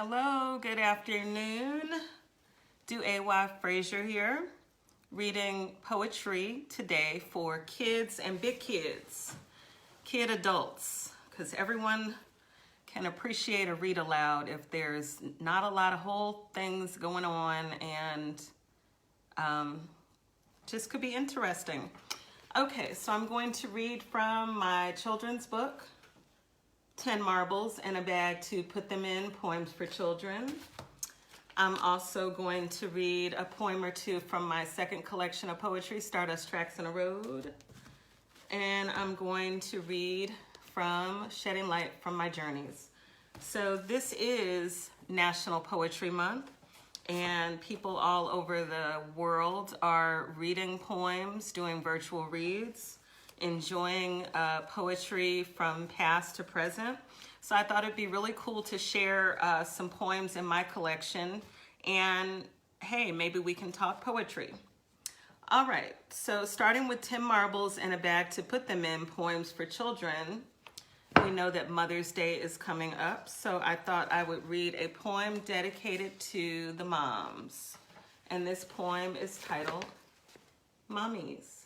Hello, good afternoon. DuEwa Frazier here, reading poetry today for kids and big kids, kid adults, because everyone can appreciate a read aloud if there's not a lot of whole things going on and just could be interesting. Okay, so I'm going to read from my children's book, 10 Marbles and a Bag to Put Them In, Poems for Children. I'm also going to read a poem or two from my second collection of poetry, Stardust Tracks in a Road. And I'm going to read from Shedding Light from My Journeys. So this is National Poetry Month, and people all over the world are reading poems, doing virtual reads, enjoying poetry from past to present. So I thought it'd be really cool to share some poems in my collection, and hey, maybe we can talk poetry. All right, so starting with 10 Marbles and a Bag to Put Them In, Poems for Children. We know that Mother's Day is coming up, so I thought I would read a poem dedicated to the moms. And this poem is titled, Mommies.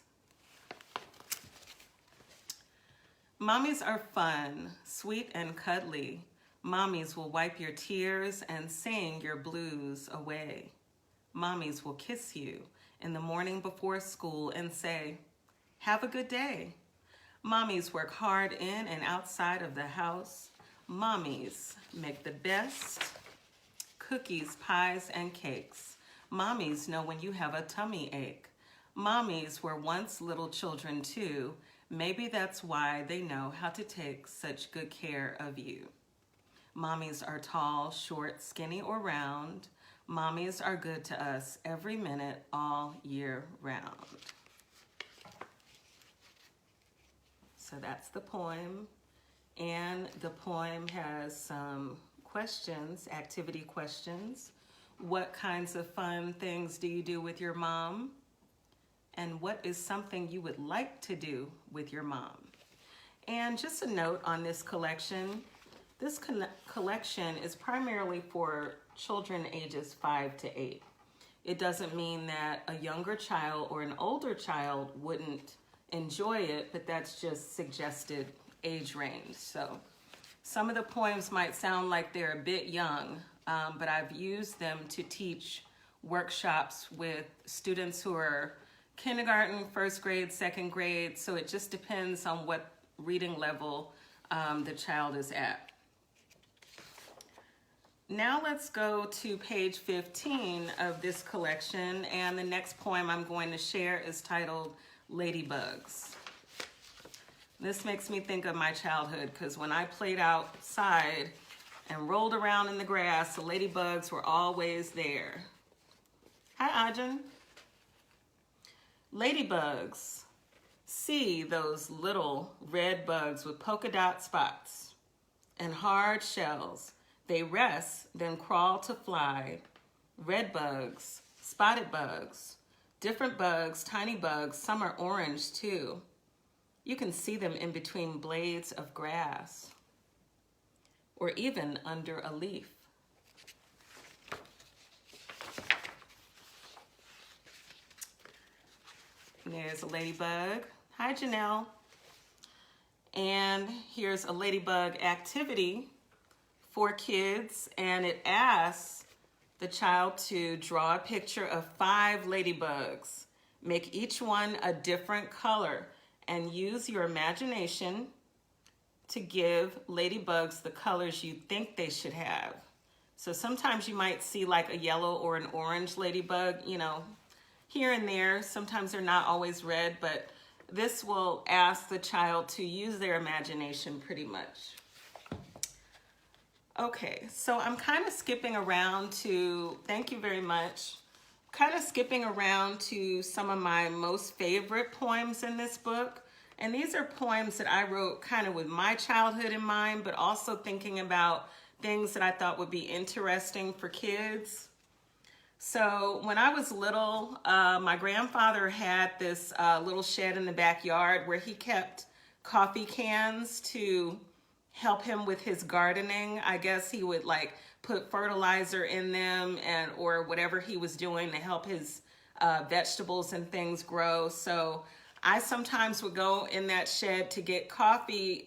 Mommies are fun, sweet and cuddly. Mommies will wipe your tears and sing your blues away. Mommies will kiss you in the morning before school and say, have a good day. Mommies work hard in and outside of the house. Mommies make the best cookies, pies, and cakes. Mommies know when you have a tummy ache. Mommies were once little children too. Maybe that's why they know how to take such good care of you. Mommies are tall, short, skinny, or round. Mommies are good to us every minute, all year round. So that's the poem. And the poem has some questions, activity questions. What kinds of fun things do you do with your mom? And what is something you would like to do with your mom? And just a note on this collection is primarily for children ages 5 to 8. It doesn't mean that a younger child or an older child wouldn't enjoy it, but that's just suggested age range. So some of the poems might sound like they're a bit young, but I've used them to teach workshops with students who are kindergarten, first grade, second grade, so it just depends on what reading level the child is at. Now let's go to page 15 of this collection, and the next poem I'm going to share is titled Ladybugs. This makes me think of my childhood, because when I played outside and rolled around in the grass, the ladybugs were always there. Hi, Ajahn. Ladybugs. See those little red bugs with polka dot spots and hard shells. They rest, then crawl to fly. Red bugs, spotted bugs, different bugs, tiny bugs, some are orange too. You can see them in between blades of grass or even under a leaf. There's a ladybug. Hi, Janelle. And here's a ladybug activity for kids, and it asks the child to draw a picture of 5 ladybugs. Make each one a different color and use your imagination to give ladybugs the colors you think they should have. So sometimes you might see like a yellow or an orange ladybug, you know, here and there. Sometimes they're not always red, but this will ask the child to use their imagination pretty much. Okay, so I'm kind of skipping around to, thank you very much, kind of skipping around to some of my most favorite poems in this book. And these are poems that I wrote kind of with my childhood in mind, but also thinking about things that I thought would be interesting for kids. So when I was little, my grandfather had this little shed in the backyard where he kept coffee cans to help him with his gardening. I guess he would like put fertilizer in them and or whatever he was doing to help his vegetables and things grow. So I sometimes would go in that shed to get coffee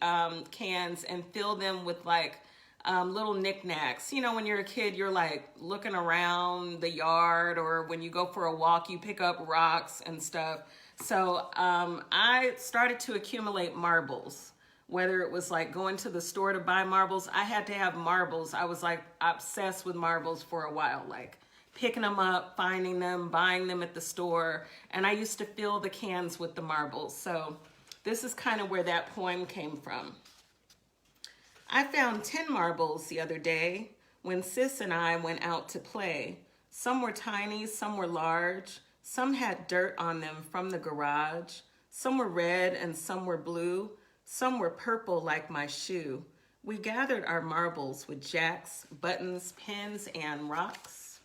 cans and fill them with like little knickknacks. You know, when you're a kid, you're like looking around the yard, or when you go for a walk, you pick up rocks and stuff. So I started to accumulate marbles, whether it was like going to the store to buy marbles. I had to have marbles. I was like obsessed with marbles for a while, like picking them up, finding them, buying them at the store. And I used to fill the cans with the marbles. So this is kind of where that poem came from. I found 10 marbles the other day when Sis and I went out to play. Some were tiny, some were large. Some had dirt on them from the garage. Some were red and some were blue. Some were purple like my shoe. We gathered our marbles with jacks, buttons, pins, and rocks.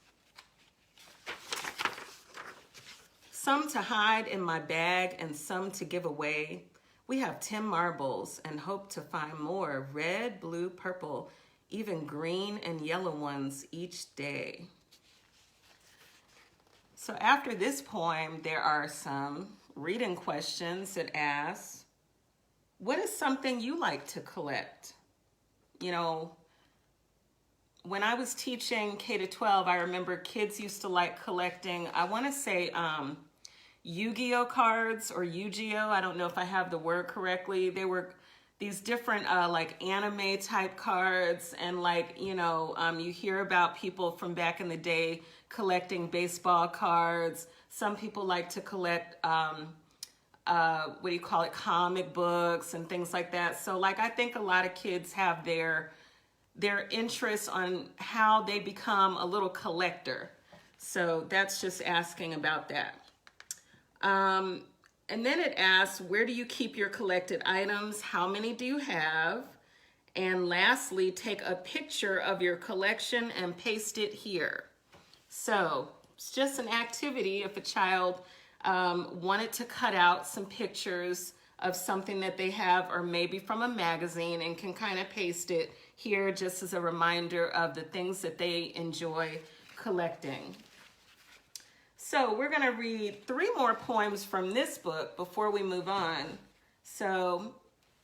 Some to hide in my bag and some to give away. We have 10 marbles and hope to find more red, blue, purple, even green and yellow ones each day. So after this poem, there are some reading questions that ask, what is something you like to collect? You know, when I was teaching K-12, I remember kids used to like collecting, I want to say Yu-Gi-Oh cards or Yu-Gi-Oh. I don't know if I have the word correctly. They were these different like anime type cards, and like, you know, you hear about people from back in the day collecting baseball cards. Some people like to collect what do you call it, comic books and things like that. So like I think a lot of kids have their interest on how they become a little collector. So that's just asking about that. And then it asks, where do you keep your collected items? How many do you have? And lastly, take a picture of your collection and paste it here. So it's just an activity if a child wanted to cut out some pictures of something that they have, or maybe from a magazine, and can kind of paste it here just as a reminder of the things that they enjoy collecting. So we're going to read 3 more poems from this book before we move on. So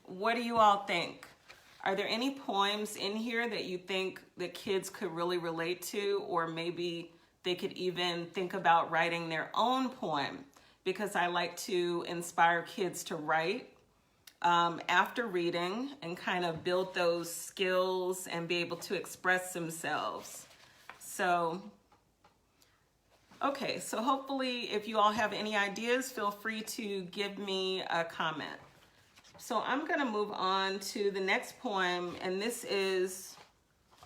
what do you all think? Are there any poems in here that you think that kids could really relate to, or maybe they could even think about writing their own poem? Because I like to inspire kids to write after reading and kind of build those skills and be able to express themselves. So okay, so hopefully if you all have any ideas, feel free to give me a comment. So I'm going to move on to the next poem, and this is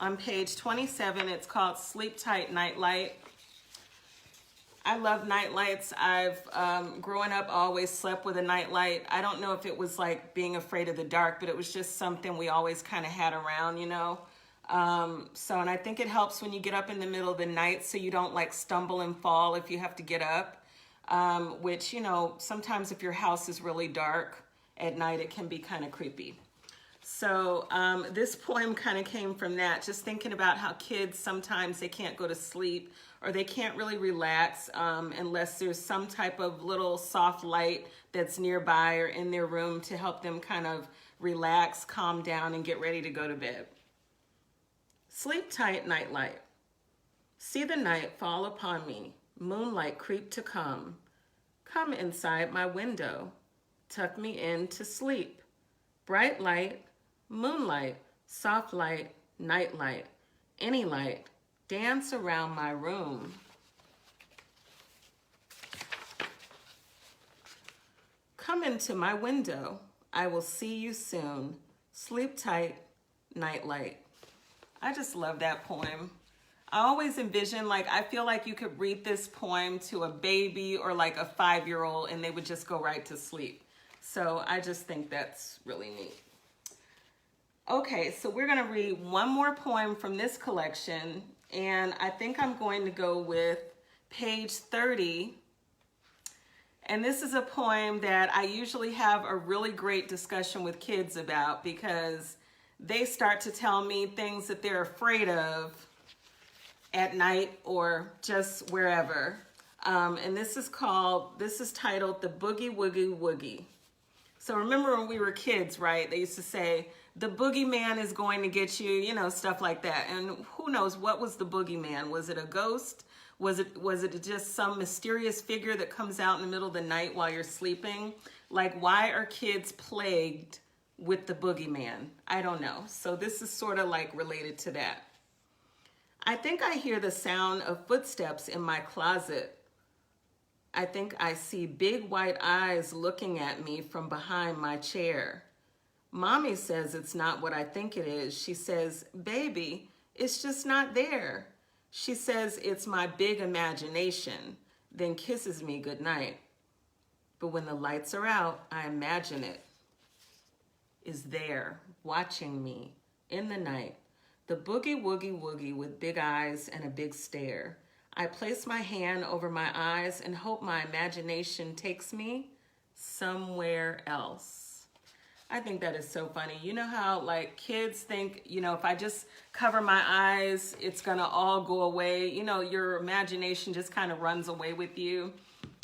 on page 27. It's called Sleep Tight, Nightlight. I love nightlights. I've, growing up, always slept with a nightlight. I don't know if it was like being afraid of the dark, but it was just something we always kind of had around, you know. And I think it helps when you get up in the middle of the night so you don't like stumble and fall if you have to get up, which, you know, sometimes if your house is really dark at night, it can be kind of creepy. So this poem kind of came from that, just thinking about how kids sometimes they can't go to sleep or they can't really relax unless there's some type of little soft light that's nearby or in their room to help them kind of relax, calm down, and get ready to go to bed. Sleep tight, nightlight. See the night fall upon me, moonlight creep to come. Come inside my window, tuck me in to sleep. Bright light, moonlight, soft light, nightlight, any light, dance around my room. Come into my window, I will see you soon. Sleep tight, nightlight. I just love that poem. I always envision, like, I feel like you could read this poem to a baby or like a 5-year-old and they would just go right to sleep. So I just think that's really neat. Okay, so we're gonna read one more poem from this collection, and I think I'm going to go with page 30. And this is a poem that I usually have a really great discussion with kids about, because they start to tell me things that they're afraid of at night or just wherever. And this is titled The Boogie Woogie Woogie. So remember when we were kids, right? They used to say, the boogeyman is going to get you, you know, stuff like that. And who knows, what was the boogeyman? Was it a ghost? Was it just some mysterious figure that comes out in the middle of the night while you're sleeping? Like, why are kids plagued with the boogeyman? I don't know. So this is sort of like related to that. I think I hear the sound of footsteps in my closet. I think I see big white eyes looking at me from behind my chair. Mommy says it's not what I think it is. She says, baby, it's just not there. She says it's my big imagination, then kisses me goodnight. But when the lights are out, I imagine it is there, watching me in the night. The boogie woogie woogie with big eyes and a big stare. I place my hand over my eyes and hope my imagination takes me somewhere else. I think that is so funny. You know how like kids think, you know, if I just cover my eyes, it's gonna all go away. You know, your imagination just kind of runs away with you.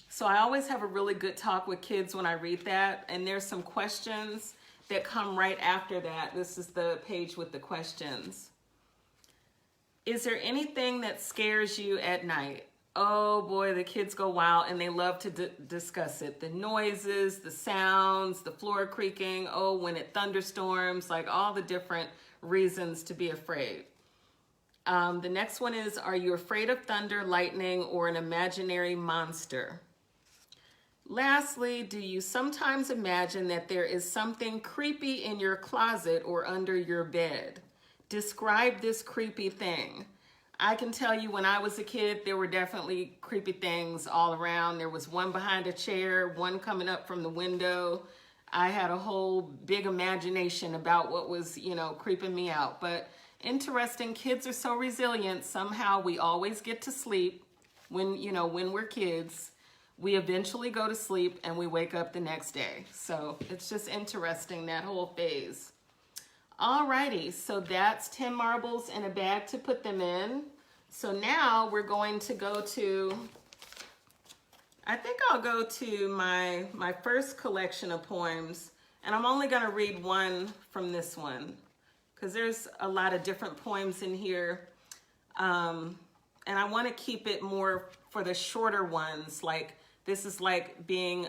So I always have a really good talk with kids when I read that. And there's some questions that come right after that. This is the page with the questions. Is there anything that scares you at night? Oh boy, the kids go wild and they love to discuss it. The noises, the sounds, the floor creaking, oh, when it thunderstorms, like all the different reasons to be afraid. The next one is, are you afraid of thunder, lightning, or an imaginary monster? Lastly, do you sometimes imagine that there is something creepy in your closet or under your bed? Describe this creepy thing. I can tell you when I was a kid, there were definitely creepy things all around. There was one behind a chair, one coming up from the window. I had a whole big imagination about what was, you know, creeping me out. But interesting, kids are so resilient. Somehow we always get to sleep when, you know, when we're kids. We eventually go to sleep and we wake up the next day. So it's just interesting, that whole phase. Alrighty, so that's 10 marbles in a bag to put them in. So now we're going to go to, I think I'll go to my first collection of poems, and I'm only gonna read one from this one because there's a lot of different poems in here. And I wanna keep it more for the shorter ones. Like this is like being,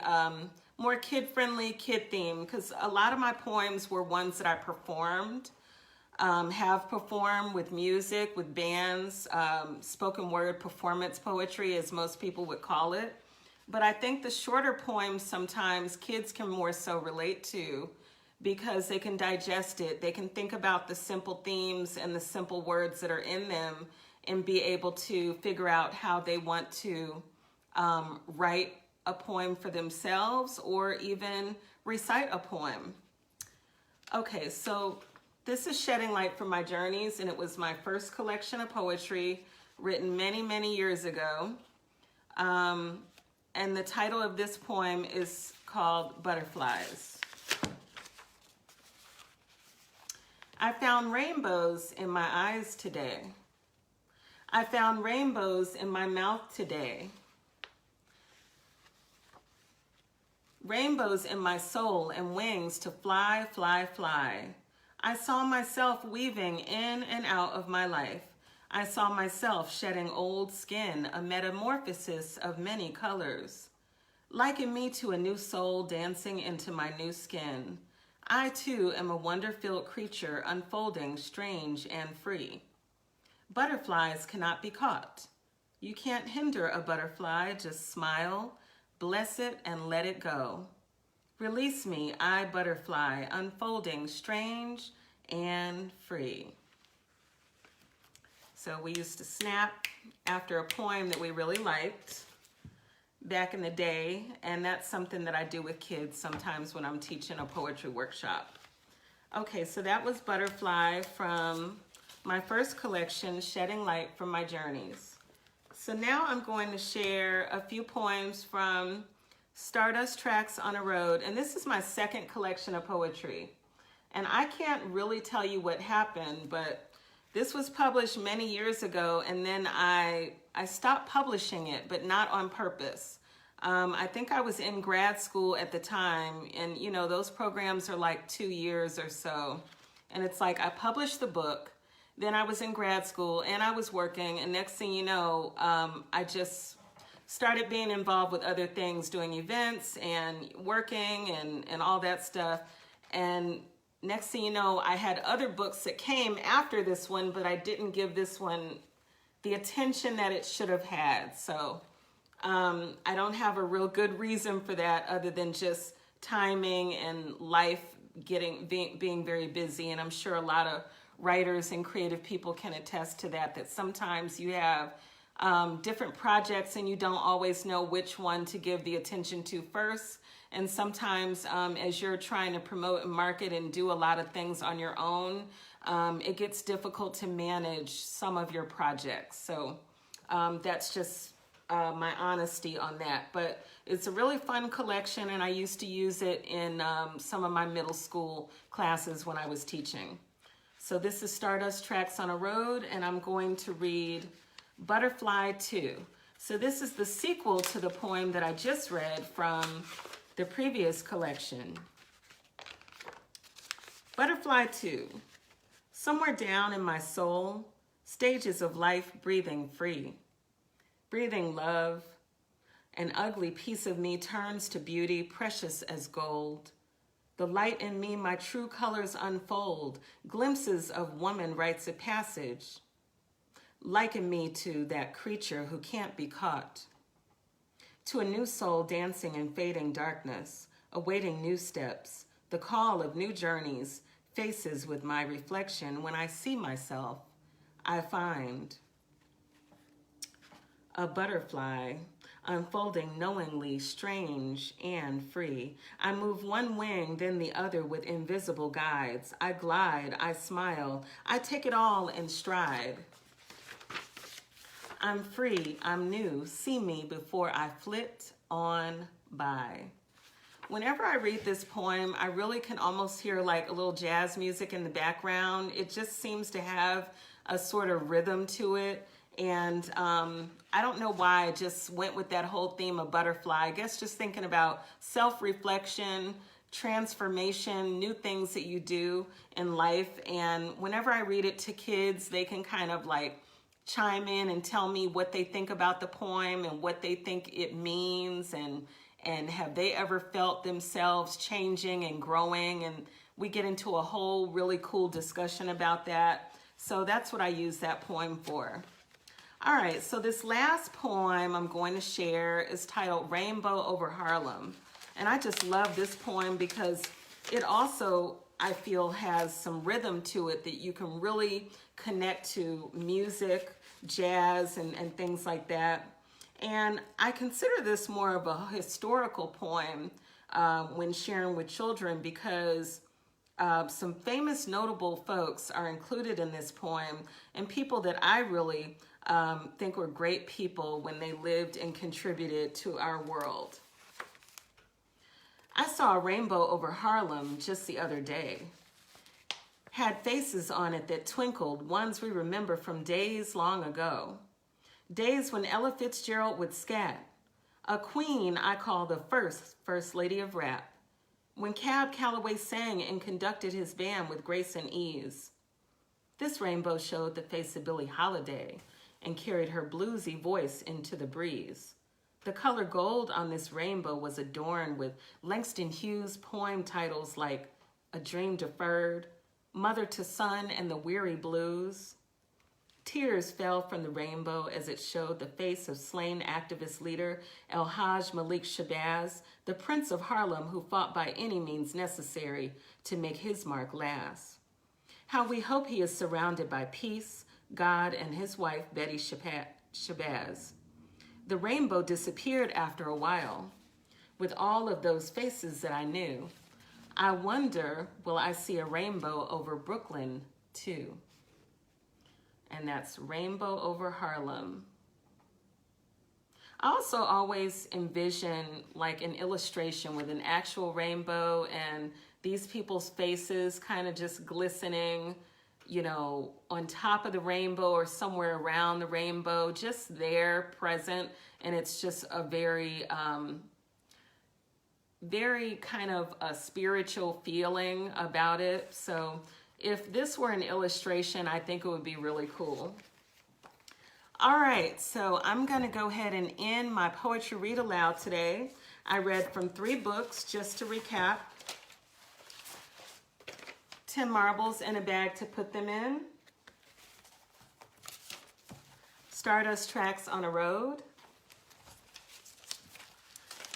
more kid-friendly, kid-themed, because a lot of my poems were ones that I performed, have performed with music, with bands, spoken word performance poetry, as most people would call it. But I think the shorter poems sometimes kids can more so relate to because they can digest it. They can think about the simple themes and the simple words that are in them and be able to figure out how they want to write a poem for themselves or even recite a poem. Okay, so this is Shedding Light from My Journeys, and it was my first collection of poetry written many, many years ago. And the title of this poem is called Butterflies. I found rainbows in my eyes today. I found rainbows in my mouth today. Rainbows in my soul and wings to fly, fly, fly. I saw myself weaving in and out of my life. I saw myself shedding old skin, a metamorphosis of many colors. Liken me to a new soul dancing into my new skin. I too am a wonder-filled creature unfolding strange and free. Butterflies cannot be caught. You can't hinder a butterfly, just smile, bless it and let it go. Release me, I butterfly, unfolding strange and free. So we used to snap after a poem that we really liked back in the day, and that's something that I do with kids sometimes when I'm teaching a poetry workshop. Okay, so that was Butterfly from my first collection, Shedding Light from My Journeys. So now I'm going to share a few poems from Stardust Tracks on a Road, and this is my second collection of poetry. And I can't really tell you what happened, but this was published many years ago, and then I stopped publishing it, but not on purpose. I think I was in grad school at the time, and you know, those programs are like 2 years or so. And it's like I published the book, then I was in grad school and I was working, and next thing you know, I just started being involved with other things, doing events and working and all that stuff. And next thing you know, I had other books that came after this one, but I didn't give this one the attention that it should have had. So I don't have a real good reason for that other than just timing and life being very busy. And I'm sure a lot of writers and creative people can attest to that sometimes you have different projects and you don't always know which one to give the attention to first. And sometimes as you're trying to promote and market and do a lot of things on your own, it gets difficult to manage some of your projects. So that's just my honesty on that. But it's a really fun collection, and I used to use it in some of my middle school classes when I was teaching. So this is Stardust Tracks on a Road, and I'm going to read Butterfly 2. So this is the sequel to the poem that I just read from the previous collection. Butterfly 2. Somewhere down in my soul, stages of life breathing free. Breathing love, an ugly piece of me turns to beauty, precious as gold. The light in me, my true colors unfold, glimpses of woman rites of passage. Liken me to that creature who can't be caught. To a new soul dancing in fading darkness, awaiting new steps, the call of new journeys, faces with my reflection. When I see myself, I find a butterfly unfolding knowingly, strange and free. I move one wing, then the other with invisible guides. I glide, I smile, I take it all in stride. I'm free, I'm new, see me before I flit on by. Whenever I read this poem, I really can almost hear like a little jazz music in the background. It just seems to have a sort of rhythm to it. And I don't know why I just went with that whole theme of butterfly. I guess just thinking about self-reflection, transformation, new things that you do in life. And whenever I read it to kids, they can kind of like chime in and tell me what they think about the poem and what they think it means, and have they ever felt themselves changing and growing. And we get into a whole really cool discussion about that. So that's what I use that poem for. All right, so this last poem I'm going to share is titled Rainbow Over Harlem. And I just love this poem because it also, I feel, has some rhythm to it that you can really connect to music, jazz, and things like that. And I consider this more of a historical poem when sharing with children because some famous notable folks are included in this poem, and people that I really think were great people when they lived and contributed to our world. I saw a rainbow over Harlem just the other day. Had faces on it that twinkled, ones we remember from days long ago. Days when Ella Fitzgerald would scat. A queen I call the first lady of rap. When Cab Calloway sang and conducted his band with grace and ease. This rainbow showed the face of Billie Holiday and carried her bluesy voice into the breeze. The color gold on this rainbow was adorned with Langston Hughes poem titles like A Dream Deferred, Mother to Son and the Weary Blues. Tears fell from the rainbow as it showed the face of slain activist leader El-Hajj Malik Shabazz, the Prince of Harlem who fought by any means necessary to make his mark last. How we hope he is surrounded by peace, God, and his wife, Betty Shabazz. The rainbow disappeared after a while. With all of those faces that I knew, I wonder, will I see a rainbow over Brooklyn too? And that's Rainbow Over Harlem. I also always envision like an illustration with an actual rainbow and these people's faces kind of just glistening, you know, on top of the rainbow or somewhere around the rainbow, just there, present. And it's just a very, very kind of a spiritual feeling about it. So if this were an illustration, I think it would be really cool. All right, so I'm going to go ahead and end my poetry read aloud today. I read from 3 books, just to recap. 10 Marbles and a Bag to Put Them In. Stardust Tracks on a Road.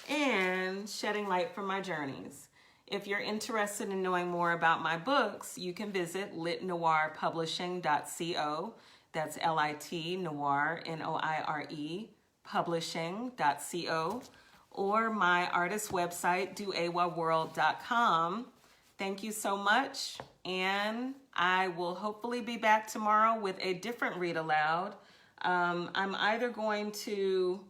And Shedding Light from My Journeys. If you're interested in knowing more about my books, you can visit litnoirpublishing.co. That's L-I-T, noir, N-O-I-R-E, publishing.co, or my artist website, DuEwaWorld.com. Thank you so much, and I will hopefully be back tomorrow with a different read aloud. I'm either going to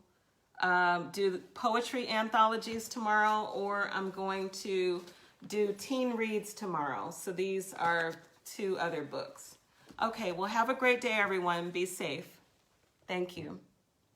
do poetry anthologies tomorrow, or I'm going to do teen reads tomorrow. So these are 2 other books. Okay, well, have a great day, everyone. Be safe. Thank you.